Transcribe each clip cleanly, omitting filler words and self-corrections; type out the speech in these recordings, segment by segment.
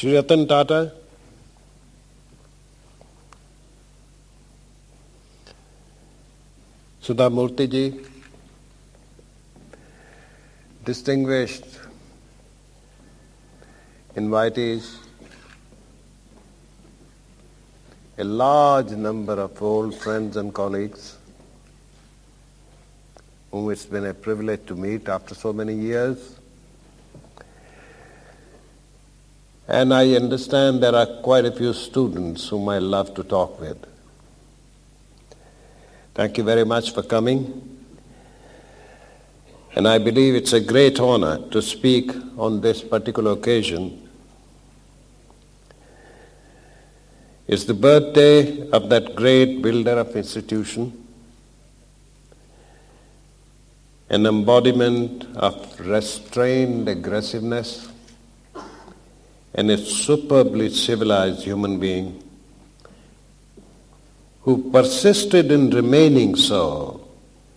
Shri Ratan Tata, Sudha Murthy ji, distinguished invitees, a large number of old friends and colleagues whom it's been a privilege to meet after so many years. And I understand there are quite a few students whom I love to talk with. Thank you very much for coming. And I believe it's a great honor to speak on this particular occasion. It's the birthday of that great builder of institution, an embodiment of restrained aggressiveness, and a superbly civilized human being who persisted in remaining so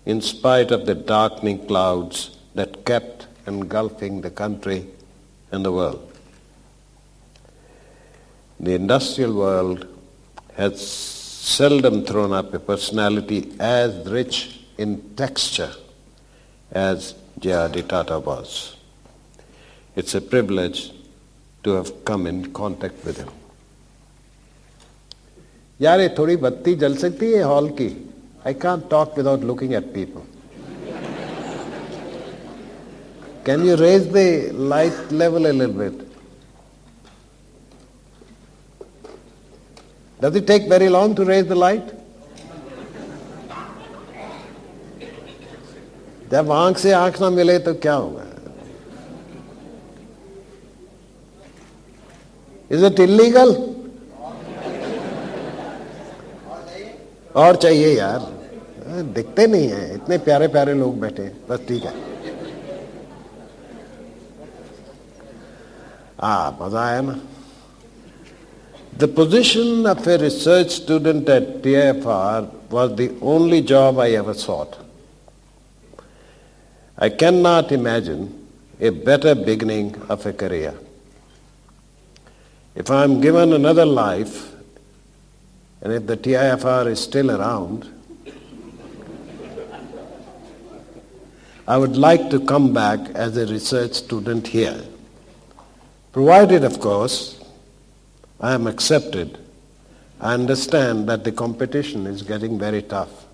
in spite of the darkening clouds that kept engulfing the country and the world. The industrial world has seldom thrown up a personality as rich in texture as J.R.D. Tata was. It's a privilege to have come in contact with him. यार ये थोड़ी बत्ती जल सकती है hall की? I can't talk without looking at people. Can you raise the light level a little bit? Does it take very long to raise the light? जब आंख से आंख ना मिले तो क्या होगा? Is it illegal? और चाहिए यार, दिखते नहीं हैं, इतने प्यारे प्यारे लोग बैठे, बस ठीक है। मजा आया ना? The position of a research student at TIFR was the only job I ever sought. I cannot imagine a better beginning of a career. If I am given another life, and if the TIFR is still around, I would like to come back as a research student here. Provided, of course, I am accepted. I understand that the competition is getting very tough.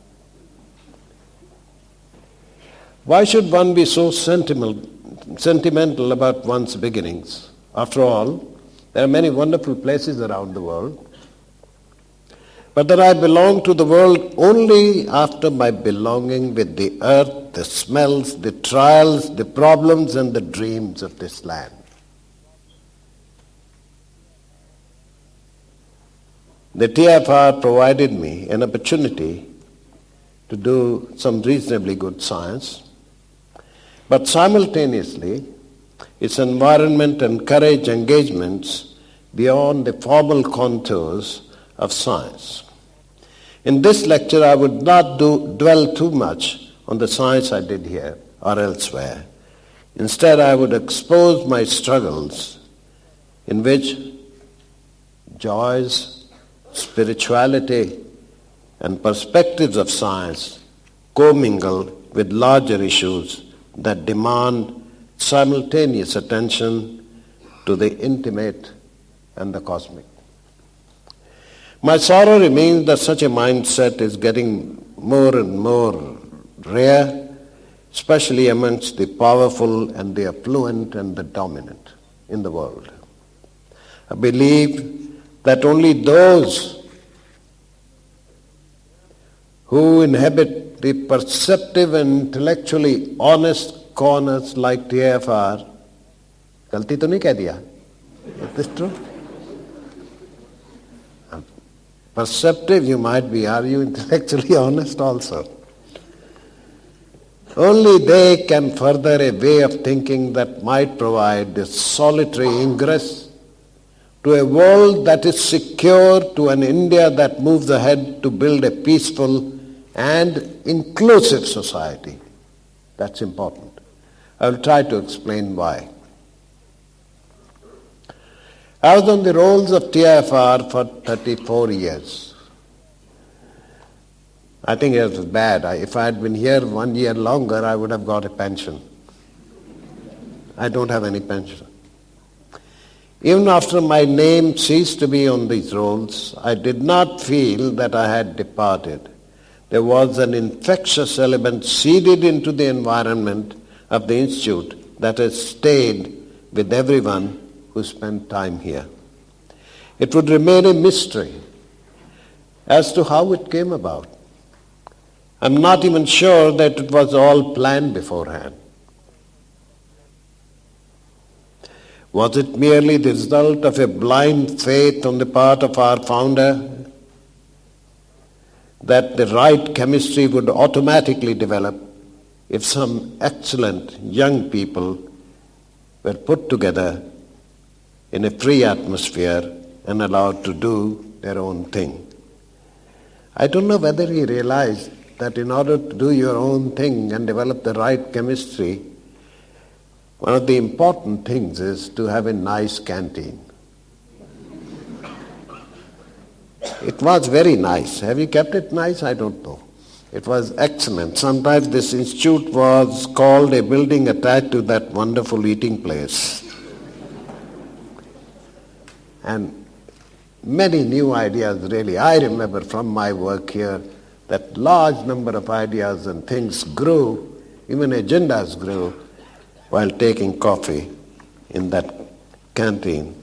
Why should one be so sentimental about one's beginnings? After all, there are many wonderful places around the world. But that I belong to the world only after my belonging with the earth, the smells, the trials, the problems and the dreams of this land. The TIFR provided me an opportunity to do some reasonably good science, but simultaneously its environment encouraged engagements beyond the formal contours of science. In this lecture, I would not dwell too much on the science I did here or elsewhere. Instead, I would expose my struggles in which joys, spirituality, and perspectives of science commingle with larger issues that demand simultaneous attention to the intimate and the cosmic. My sorrow remains that such a mindset is getting more and more rare, especially amongst the powerful and the affluent and the dominant in the world. I believe that only those who inhabit the perceptive and intellectually honest corners like TIFR, गलती तो नहीं कह दिया? Is this true? Perceptive you might be, are you intellectually honest also? Only they can further a way of thinking that might provide this solitary ingress to a world that is secure, to an India that moves ahead to build a peaceful and inclusive society. That's important. I will try to explain why. I was on the rolls of TIFR for 34 years. I think it was bad. If I had been here 1 year longer, I would have got a pension. I don't have any pension. Even after my name ceased to be on these rolls, I did not feel that I had departed. There was an infectious element seeded into the environment of the Institute that has stayed with everyone who spent time here. It would remain a mystery as to how it came about. I'm not even sure that it was all planned beforehand. Was it merely the result of a blind faith on the part of our founder that the right chemistry would automatically develop if some excellent young people were put together in a free atmosphere and allowed to do their own thing? I don't know whether he realized that in order to do your own thing and develop the right chemistry, one of the important things is to have a nice canteen. It was very nice. Have you kept it nice? I don't know. It was excellent. Sometimes this institute was called a building attached to that wonderful eating place. And many new ideas really. I remember from my work here that large number of ideas and things grew, even agendas grew, while taking coffee in that canteen.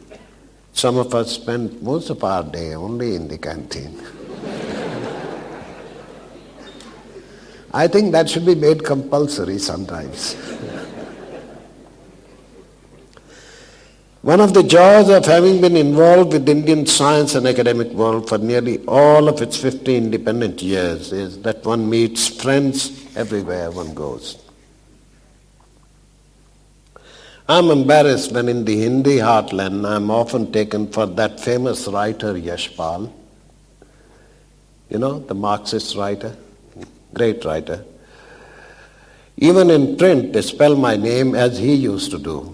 Some of us spent most of our day only in the canteen. I think that should be made compulsory sometimes. One of the joys of having been involved with the Indian science and academic world for nearly all of its 50 independent years is that one meets friends everywhere one goes. I'm embarrassed when in the Hindi heartland I'm often taken for that famous writer Yash, the Marxist writer, great writer. Even in print they spell my name as he used to do.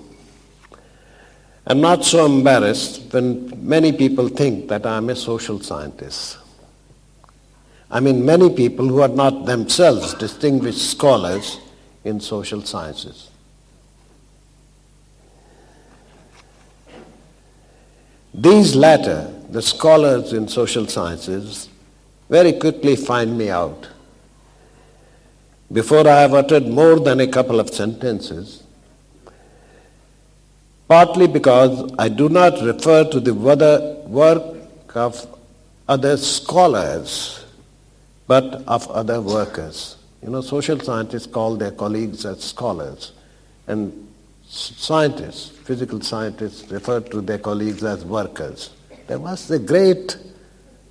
I'm not so embarrassed when many people think that I'm a social scientist. I mean many people who are not themselves distinguished scholars in social sciences. These latter, the scholars in social sciences, very quickly find me out. Before I have uttered more than a couple of sentences, partly because I do not refer to the work of other scholars, but of other workers. Social scientists call their colleagues as scholars, and scientists, physical scientists, refer to their colleagues as workers. There was a great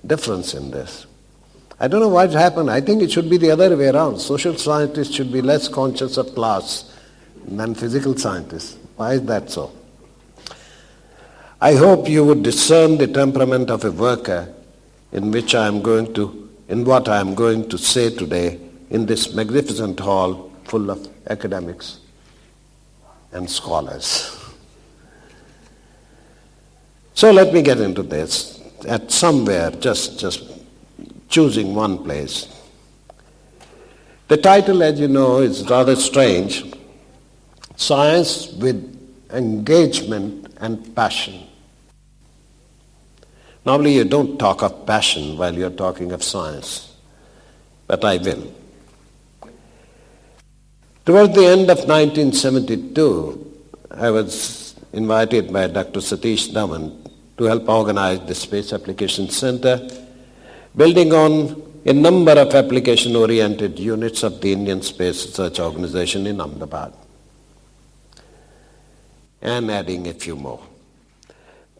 difference in this. I don't know what happened. I think it should be the other way around. Social scientists should be less conscious of class than physical scientists. Why is that so? I hope you would discern the temperament of a worker in what I am going to say today in this magnificent hall full of academics and scholars. So let me get into this. At somewhere, just choosing one place. The title, as you know, is rather strange. Science with Engagement and Passion. Normally you don't talk of passion while you're talking of science, but I will. Towards the end of 1972, I was invited by Dr. Satish Dhawan to help organize the Space Application Center, building on a number of application-oriented units of the Indian Space Research Organization in Ahmedabad, and adding a few more.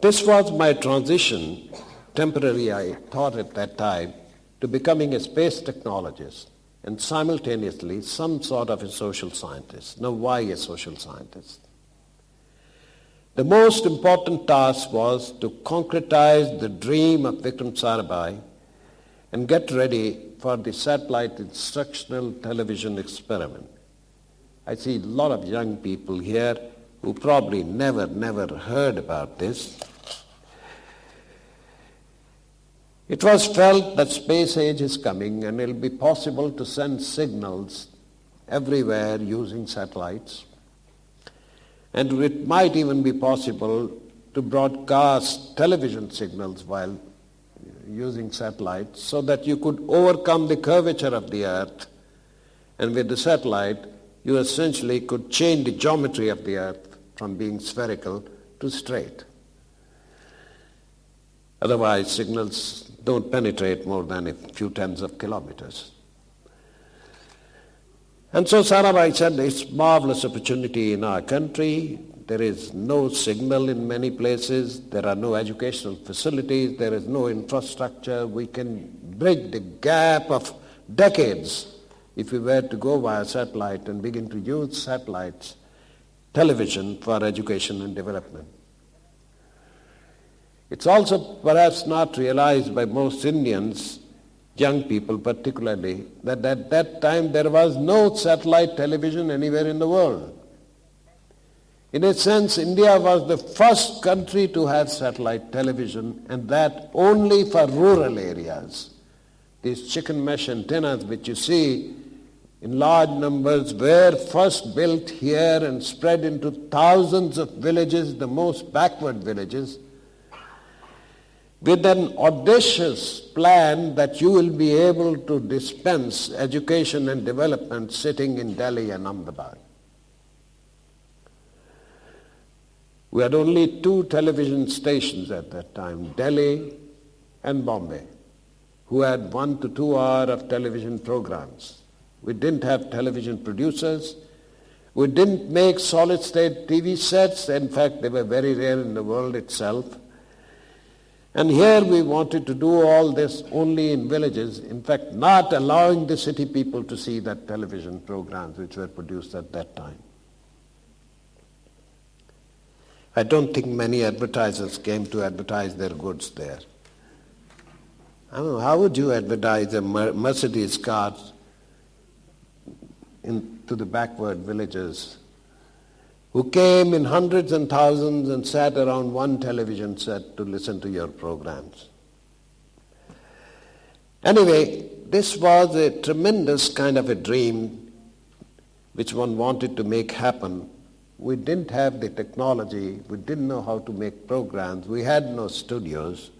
This was my transition, temporary I thought at that time, to becoming a space technologist and simultaneously some sort of a social scientist. Now, why a social scientist? The most important task was to concretize the dream of Vikram Sarabhai and get ready for the satellite instructional television experiment. I see a lot of young people here who probably never heard about this. It was felt that space age is coming and it will be possible to send signals everywhere using satellites. And it might even be possible to broadcast television signals while using satellites so that you could overcome the curvature of the earth, and with the satellite you essentially could change the geometry of the earth from being spherical to straight. Otherwise signals don't penetrate more than a few tens of kilometers. And so Sarabhai said, it's a marvelous opportunity in our country. There is no signal in many places. There are no educational facilities. There is no infrastructure. We can bridge the gap of decades if we were to go via satellite and begin to use satellites, television for education and development. It's also perhaps not realized by most Indians, young people particularly, that at that time there was no satellite television anywhere in the world. In a sense, India was the first country to have satellite television, and that only for rural areas. These chicken mesh antennas which you see in large numbers were first built here and spread into thousands of villages, the most backward villages, with an audacious plan that you will be able to dispense education and development sitting in Delhi and Ahmedabad. We had only two television stations at that time, Delhi and Bombay, who had 1 to 2 hours of television programs. We didn't have television producers. We didn't make solid-state TV sets. In fact, they were very rare in the world itself. And here we wanted to do all this only in villages, in fact not allowing the city people to see that television programs which were produced at that time. I don't think many advertisers came to advertise their goods there. I don't know, how would you advertise a Mercedes car to the backward villagers who came in hundreds and thousands and sat around one television set to listen to your programs? Anyway, this was a tremendous kind of a dream which one wanted to make happen. We didn't have the technology, we didn't know how to make programs, we had no studios.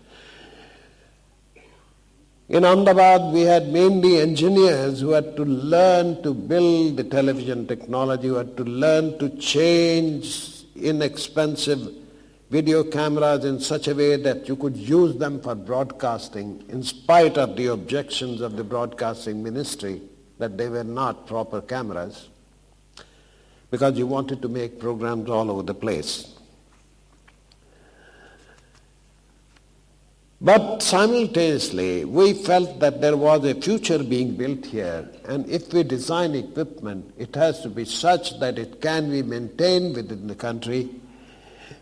In Ahmedabad, we had mainly engineers who had to learn to build the television technology, who had to learn to change inexpensive video cameras in such a way that you could use them for broadcasting, in spite of the objections of the broadcasting ministry that they were not proper cameras, because you wanted to make programs all over the place. But simultaneously, we felt that there was a future being built here, and if we design equipment, it has to be such that it can be maintained within the country,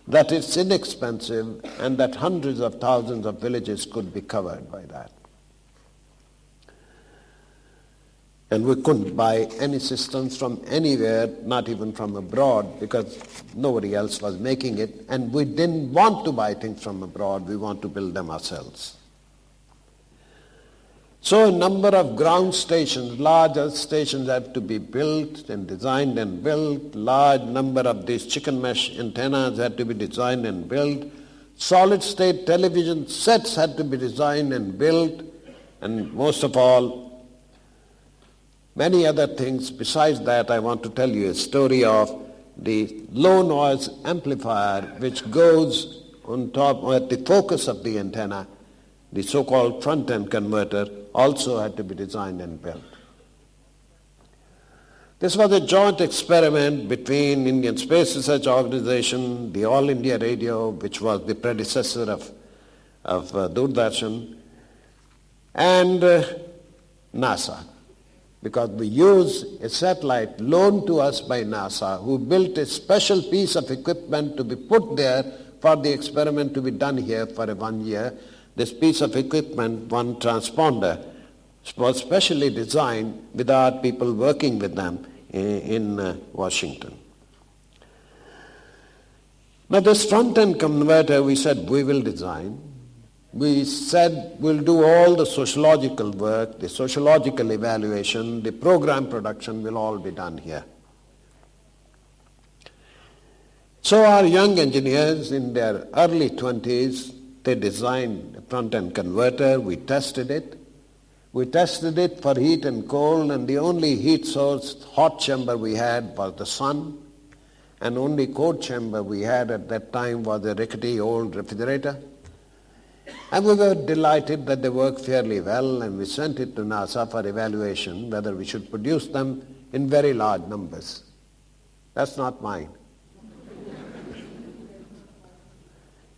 that it's inexpensive, and that hundreds of thousands of villages could be covered by that. And we couldn't buy any systems from anywhere, not even from abroad, because nobody else was making it. And we didn't want to buy things from abroad, we want to build them ourselves. So a number of ground stations, larger stations had to be built and designed and built. Large number of these chicken mesh antennas had to be designed and built. Solid-state television sets had to be designed and built. And most of all, many other things. Besides that, I want to tell you a story of the low noise amplifier which goes on top, or at the focus of the antenna. The so-called front-end converter also had to be designed and built. This was a joint experiment between Indian Space Research Organization, the All India Radio, which was the predecessor of Doordarshan, and NASA. Because we use a satellite loaned to us by NASA, who built a special piece of equipment to be put there for the experiment to be done here for 1 year. This piece of equipment, one transponder, was specially designed with our people working with them in Washington. Now this front-end converter, we said we will design, We said we'll do all the sociological work, the sociological evaluation, the program production will all be done here. So our young engineers in their early 20s, they designed a front-end converter. We tested it. We tested it for heat and cold, and the only heat source, hot chamber we had was the sun, and only cold chamber we had at that time was a rickety old refrigerator. And we were delighted that they worked fairly well, and we sent it to NASA for evaluation whether we should produce them in very large numbers. That's not mine.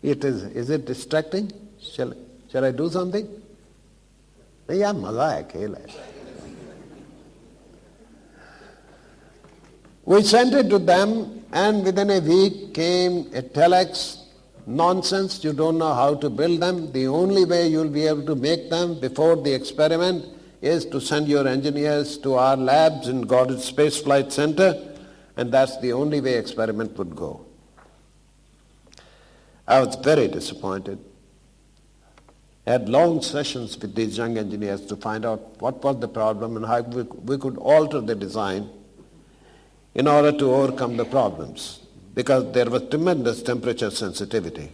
Is it distracting? Shall I do something? Yeah, maza hai, khel hai. We sent it to them, and within a week came a telex. Nonsense, you don't know how to build them. The only way you'll be able to make them before the experiment is to send your engineers to our labs in Goddard Space Flight Center, and that's the only way experiment would go. I was very disappointed. I had long sessions with these young engineers to find out what was the problem and how we could alter the design in order to overcome the problems, because there was tremendous temperature sensitivity.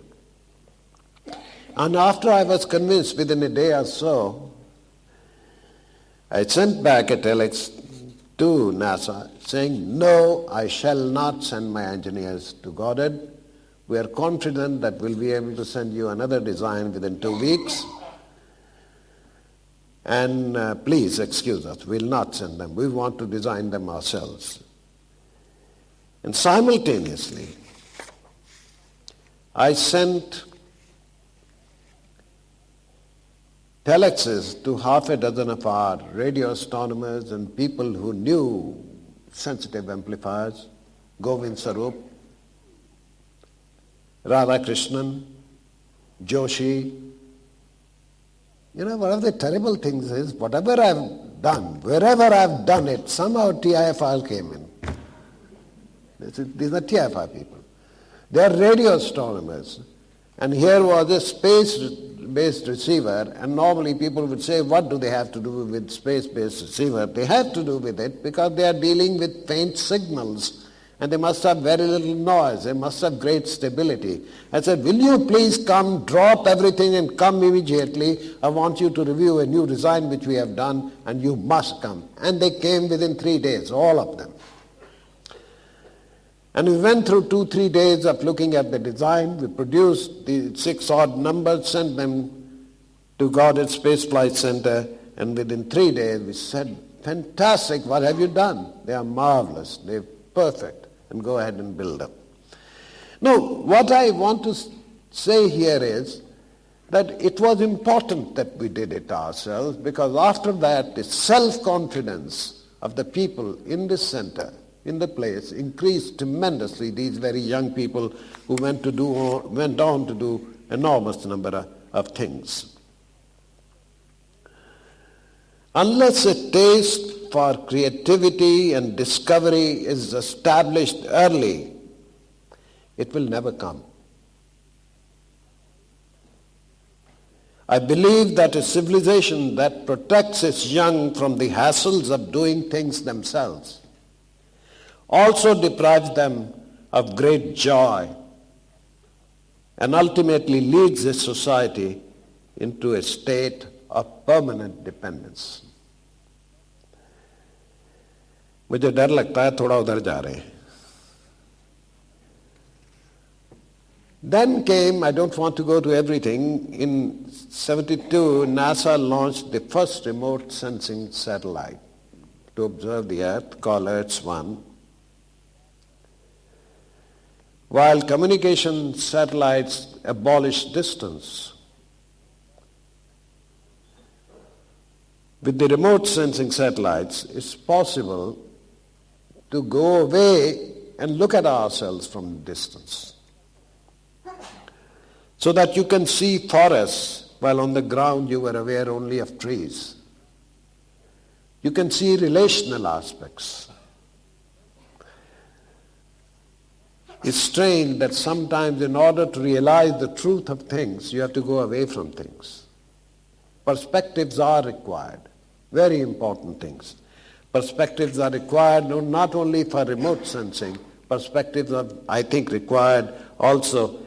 And after I was convinced within a day or so, I sent back a telex to NASA saying, no, I shall not send my engineers to Goddard. We are confident that we'll be able to send you another design within 2 weeks. And please excuse us, we'll not send them. We want to design them ourselves. And simultaneously, I sent telexes to half a dozen of our radio astronomers and people who knew sensitive amplifiers, Govind Sarup, Radhakrishnan, Joshi. You know, one of the terrible things is, whatever I've done, wherever I've done it, somehow TIFR came in. These are TIFR people. They are radio astronomers. And here was a space-based receiver, and normally people would say, what do they have to do with space-based receiver? They have to do with it because they are dealing with faint signals, and they must have very little noise. They must have great stability. I said, will you please come, drop everything and come immediately. I want you to review a new design which we have done, and you must come. And they came within 3 days, all of them. And we went through 2-3 days of looking at the design. We produced the 6 odd numbers, sent them to Goddard Space Flight Center, and within 3 days we said, fantastic, what have you done? They are marvelous, they're perfect, and go ahead and build them. Now, what I want to say here is that it was important that we did it ourselves, because after that the self-confidence of the people in this center, in the place, increased tremendously. These very young people who went on to do enormous number of things. Unless a taste for creativity and discovery is established early, it will never come. I believe that a civilization that protects its young from the hassles of doing things themselves also deprives them of great joy and ultimately leads a society into a state of permanent dependence. मुझे डर लगता है थोड़ा उधर जा रहे हैं. Then came, I don't want to go to everything, in 1972 NASA launched the first remote sensing satellite to observe the Earth, called ERTS-1. While communication satellites abolish distance, with the remote sensing satellites, it's possible to go away and look at ourselves from distance, so that you can see forests while on the ground you were aware only of trees. You can see relational aspects. is strange that sometimes in order to realize the truth of things, you have to go away from things. Perspectives are required, very important things. Perspectives are required not only for remote sensing, perspectives are, I think, required also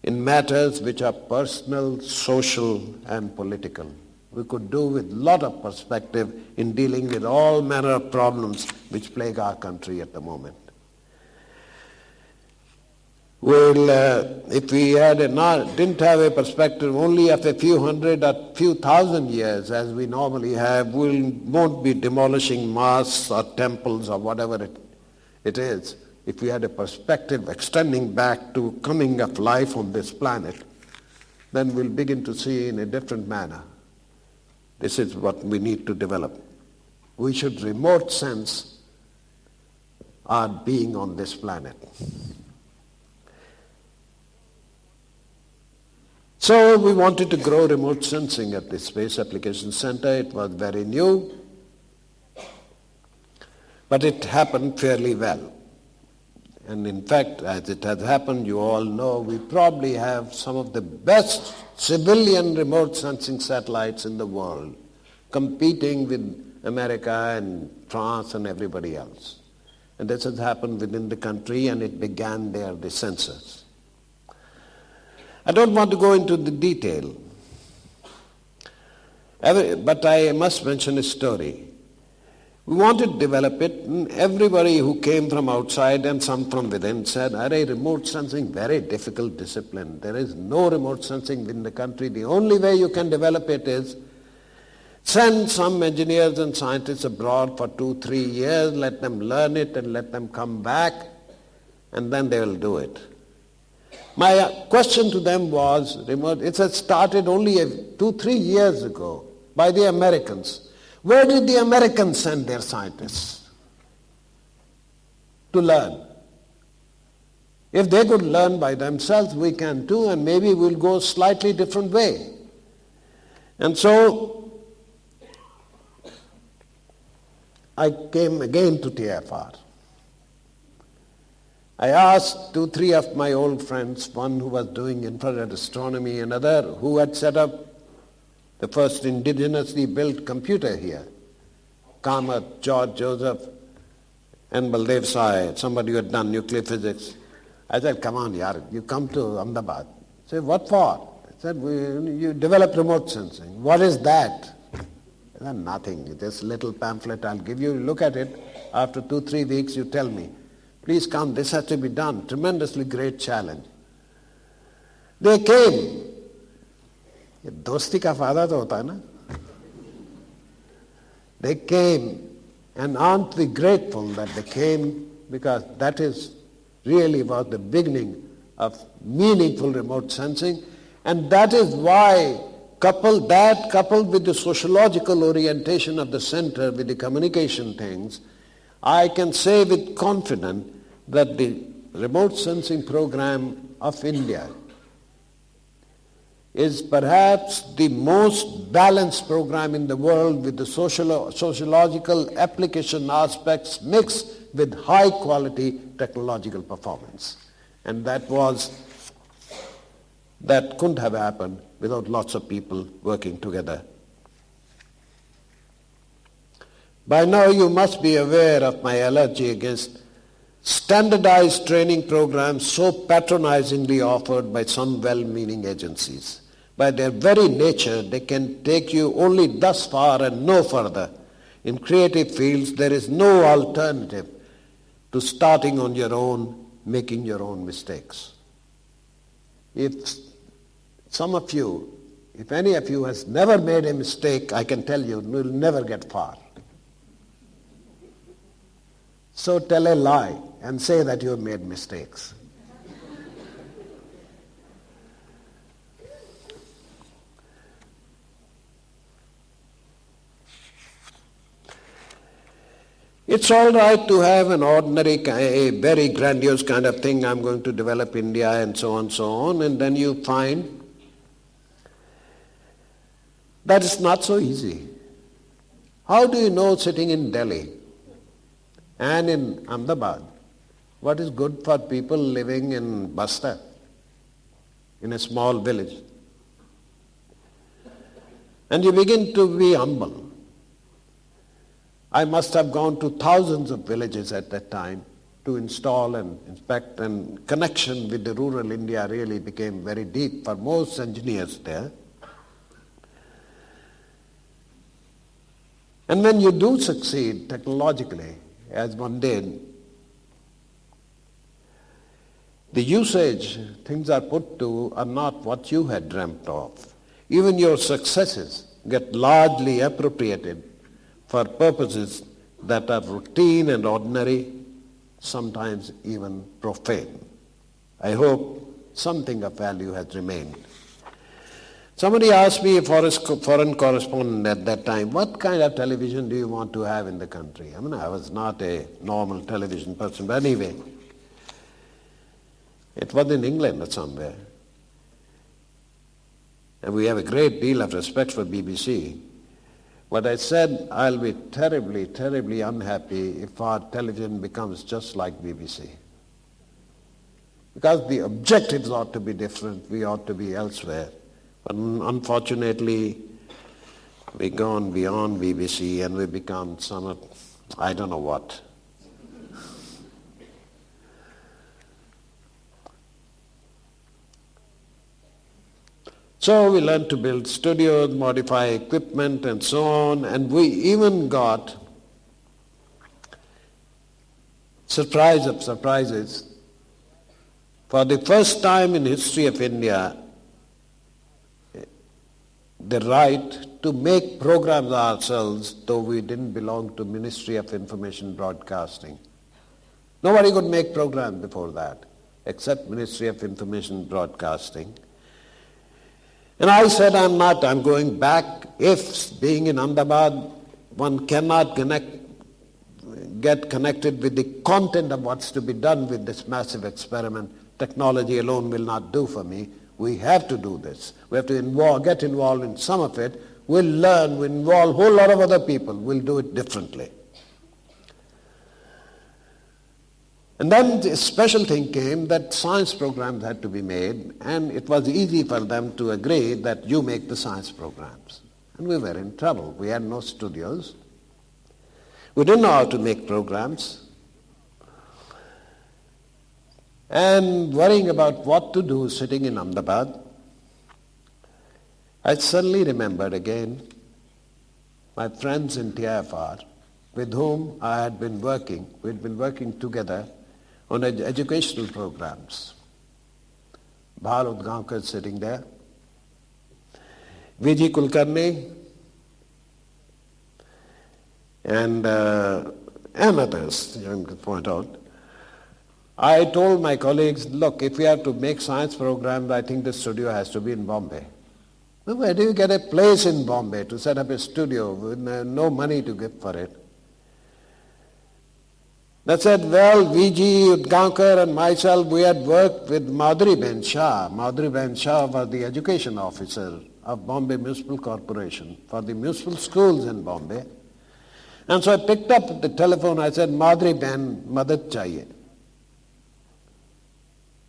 in matters which are personal, social, and political. We could do with a lot of perspective in dealing with all manner of problems which plague our country at the moment. Well, if we didn't have a perspective only of a few hundred or few thousand years, as we normally have, we won't be demolishing mosques or temples or whatever it is. If we had a perspective extending back to coming of life on this planet, then we'll begin to see in a different manner. This is what we need to develop. We should remote sense our being on this planet. So we wanted to grow remote sensing at the Space Application Center. It was very new, but it happened fairly well. And in fact, as it has happened, you all know, we probably have some of the best civilian remote sensing satellites in the world, competing with America and France and everybody else. And this has happened within the country, and it began there, the sensors. I don't want to go into the detail, but I must mention a story. We wanted to develop it, and everybody who came from outside and some from within said, "Arey, remote sensing, very difficult discipline. There is no remote sensing in the country. The only way you can develop it is send some engineers and scientists abroad for 2-3 years, let them learn it and let them come back, and then they will do it." My question to them was, it had started only 2-3 years ago by the Americans. Where did the Americans send their scientists to learn? If they could learn by themselves, we can too, and maybe we'll go a slightly different way. And so I came again to TFR. I asked 2-3 of my old friends, one who was doing infrared astronomy, another who had set up the first indigenously built computer here, Kamath, George Joseph, and Baldev Sai, somebody who had done nuclear physics. I said, "Come on, yaar, you come to Ahmedabad." I said, "What for?" I said, "You develop remote sensing." "What is that?" I said, "Nothing, this little pamphlet I'll give you, look at it. After 2-3 weeks you tell me. Please come, this has to be done." Tremendously great challenge. They came. ये दोस्ती का फायदा तो होता है ना. They came, and aren't we grateful that they came, because that is really was the beginning of meaningful remote sensing, and that is why coupled with the sociological orientation of the center with the communication things, I can say with confidence that the remote sensing program of India is perhaps the most balanced program in the world, with the sociological application aspects mixed with high quality technological performance. And that couldn't have happened without lots of people working together. By now you must be aware of my allergy against standardized training programs so patronizingly offered by some well-meaning agencies. By their very nature, they can take you only thus far and no further. In creative fields, there is no alternative to starting on your own, making your own mistakes. If any of you has never made a mistake, I can tell you, will never get far. So tell a lie and say that you have made mistakes. It's all right to have an ordinary, a very grandiose kind of thing, I'm going to develop India and so on, and then you find that it's not so easy. How do you know, sitting in Delhi and in Ahmedabad, what is good for people living in Basta, in a small village. And you begin to be humble. I must have gone to thousands of villages at that time to install and inspect, and connection with the rural India really became very deep for most engineers there. And when you do succeed technologically, as one did, the usage things are put to are not what you had dreamt of. Even your successes get largely appropriated for purposes that are routine and ordinary, sometimes even profane. I hope something of value has remained. Somebody asked me, a foreign correspondent at that time, what kind of television do you want to have in the country? I mean, I was not a normal television person, but anyway, it was in England or somewhere. And we have a great deal of respect for BBC. But I said, I'll be terribly, terribly unhappy if our television becomes just like BBC. Because the objectives ought to be different, we ought to be elsewhere. But unfortunately, we've gone beyond BBC and we become some, I don't know what. So we learned to build studios, modify equipment and so on, and we even got, surprise of surprises, for the first time in history of India, the right to make programs ourselves, though we didn't belong to Ministry of Information Broadcasting. Nobody could make programs before that, except Ministry of Information Broadcasting. And I said, I'm going back. If, being in Ahmedabad, one cannot get connected with the content of what's to be done with this massive experiment, technology alone will not do for me. We have to do this. We have to get involved in some of it. We'll learn, we'll involve a whole lot of other people. We'll do it differently. And then the special thing came that science programs had to be made, and it was easy for them to agree that you make the science programs. And we were in trouble. We had no studios. We didn't know how to make programs. And worrying about what to do sitting in Ahmedabad, I suddenly remembered again my friends in TIFR with whom I had been working. We'd been working together on educational programs. Bharat Gaonkar sitting there, Vijay Kulkarni, and others, you can point out. I told my colleagues, look, if we have to make science programs, I think the studio has to be in Bombay. Well, where do you get a place in Bombay to set up a studio with no money to give for it? They said, well, Vijay Gaonkar and myself, we had worked with Madhuri Ben Shah. Madhuri Ben Shah was the education officer of Bombay Municipal Corporation for the municipal schools in Bombay. And so I picked up the telephone, I said, Madhuri Ben, madad chahiye.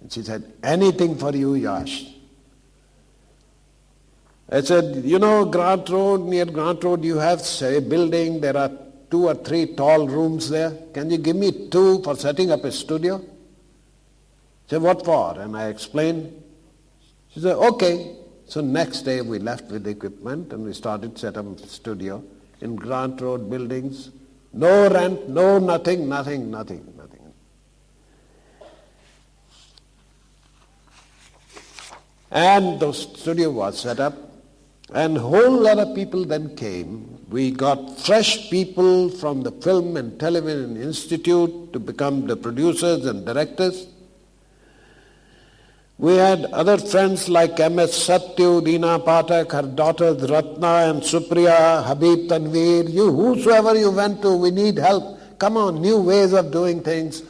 And she said, anything for you, Yash. I said, you know, near Grant Road, you have a building, there are 2 or 3 tall rooms there. Can you give me 2 for setting up a studio? She said, what for? And I explained. She said, okay. So next day we left with the equipment and we started set up a studio in Grant Road buildings. No rent, no nothing. And the studio was set up. And a whole lot of people then came. We got fresh people from the Film and Television Institute to become the producers and directors. We had other friends like M.S. Satyu, Deena Pathak, her daughters Ratna and Supriya, Habib Tanveer, whosoever you went to, we need help. Come on, new ways of doing things.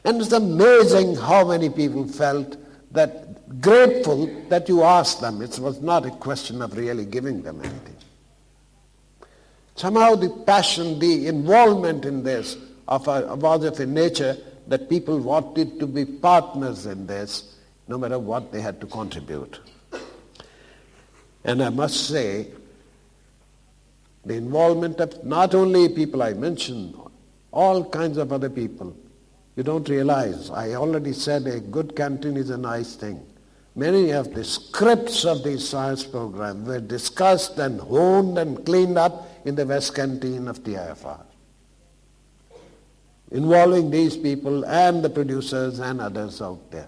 And it's amazing how many people felt that grateful that you asked them. It was not a question of really giving them anything. Somehow the passion, the involvement in this was of a nature that people wanted to be partners in this, no matter what they had to contribute. And I must say, the involvement of not only people I mentioned, all kinds of other people. You don't realize, I already said a good canteen is a nice thing. Many of the scripts of the science program were discussed and honed and cleaned up in the West Canteen of the IFR, involving these people and the producers and others out there.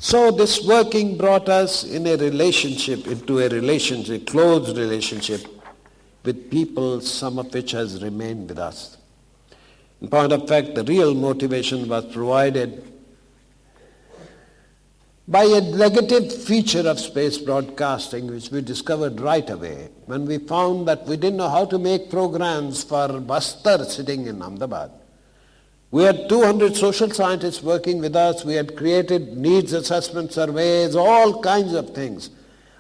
So this working brought us into a relationship, close relationship with people, some of which has remained with us. In point of fact, the real motivation was provided by a negative feature of space broadcasting, which we discovered right away when we found that we didn't know how to make programs for Bastar sitting in Ahmedabad. We had 200 social scientists working with us. We had created needs assessment surveys, all kinds of things.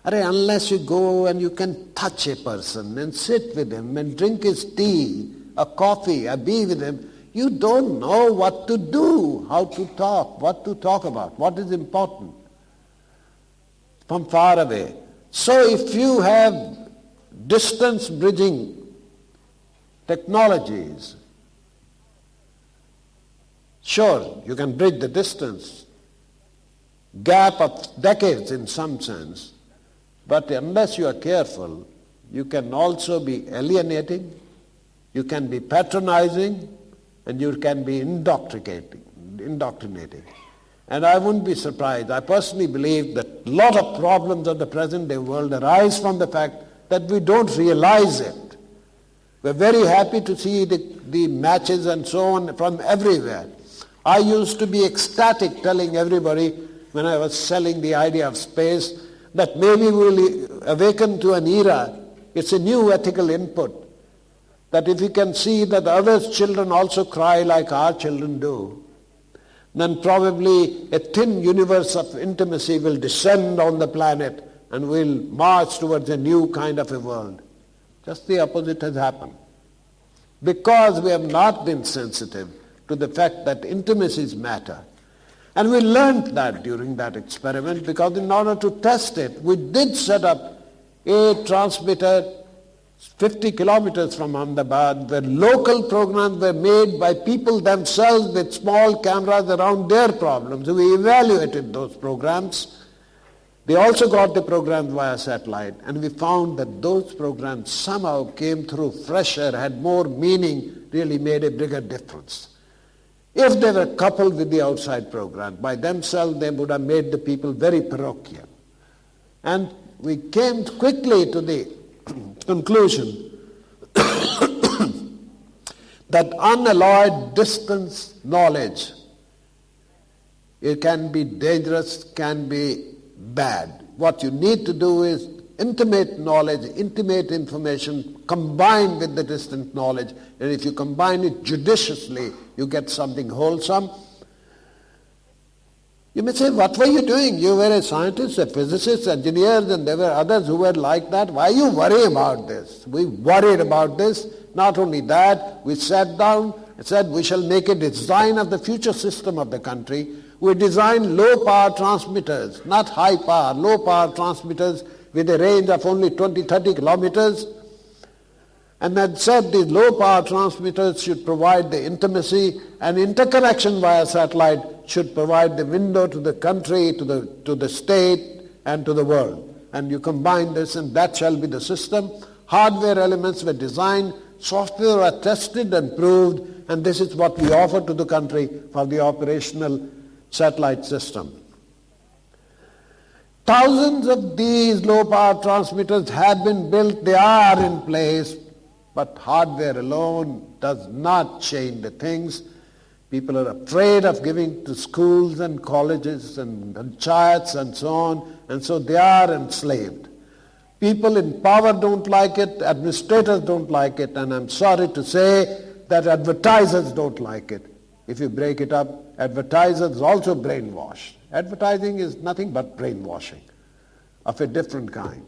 Unless you go and you can touch a person and sit with him and drink his tea, a coffee, a be with him, you don't know what to do, how to talk, what to talk about, what is important from far away. So if you have distance bridging technologies, sure, you can bridge the distance, gap of decades in some sense, but unless you are careful, you can also be alienating, you can be patronizing, and you can be indoctrinating. And I wouldn't be surprised. I personally believe that a lot of problems of the present-day world arise from the fact that we don't realize it. We're very happy to see the matches and so on from everywhere. I used to be ecstatic telling everybody when I was selling the idea of space that maybe we'll awaken to an era. It's a new ethical input. That if we can see that others' children also cry like our children do, then probably a thin universe of intimacy will descend on the planet and we'll march towards a new kind of a world. Just the opposite has happened. Because we have not been sensitive to the fact that intimacies matter. And we learned that during that experiment, because in order to test it, we did set up a transmitter 50 kilometers from Ahmedabad, where local programs were made by people themselves with small cameras around their problems. We evaluated those programs. They also got the programs via satellite, and we found that those programs somehow came through fresher, had more meaning, really made a bigger difference. If they were coupled with the outside program, by themselves they would have made the people very parochial. And we came quickly to the conclusion that unalloyed distance knowledge, it can be dangerous, can be bad. What you need to do is intimate knowledge, intimate information combined with the distant knowledge, and if you combine it judiciously, you get something wholesome. You may say, what were you doing? You were a scientist, a physicist, engineers, and there were others who were like that. Why you worry about this? We worried about this. Not only that, we sat down and said we shall make a design of the future system of the country. We designed low power transmitters, not high power, low power transmitters with a range of only 20-30 kilometers. And then said these low power transmitters should provide the intimacy, and interconnection via satellite should provide the window to the country, to the state, and to the world. And you combine this, and that shall be the system. Hardware elements were designed, software were tested and proved, and this is what we offer to the country for the operational satellite system. Thousands of these low power transmitters have been built, they are in place, but hardware alone does not change the things. People are afraid of giving to schools and colleges and panchayats and so on, and so they are enslaved. People in power don't like it, administrators don't like it, and I'm sorry to say that advertisers don't like it. If you break it up, advertisers also brainwash. Advertising is nothing but brainwashing. of a different kind.